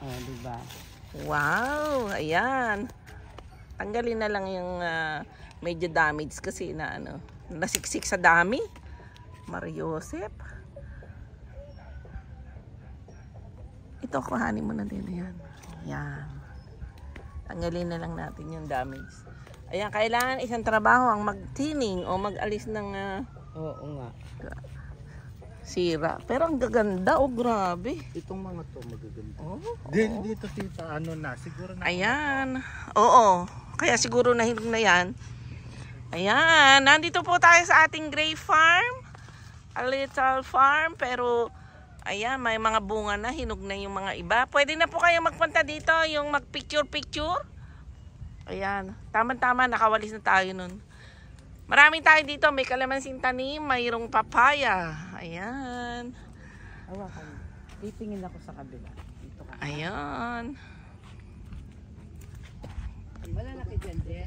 Oh, diba? Wow, ayan. Tanggalin na lang yung medyo damage kasi na nasiksik sa dami. Mariosep. Ito, kuhanin mo na din. Ayan. Ayan. Tanggalin na lang natin yung damage. Ayan, kailangan isang trabaho ang mag-thinning o mag-alis ng Oo nga. sira. Pero ang gaganda, oh, grabe. Itong mga to magaganda. Oh, Dito tita, ano na, siguro na. ayan. Oo. Kaya siguro nahinog na yan. Ayan. Nandito po tayo sa ating Gray Farm. A little farm. Pero, ayan, may mga bunga na. Hinog na yung mga iba. Pwede na po kayo magpunta dito. Yung mag-picture-picture. Ayan. Tama-tama, nakawalis na tayo nun. Maraming tayo dito. May kalamansing tanim. Mayroong papaya. Ayan. Hawakan. Titingin ako sa kabila. Dito ka. Ayan. Malalaki dyan, Je.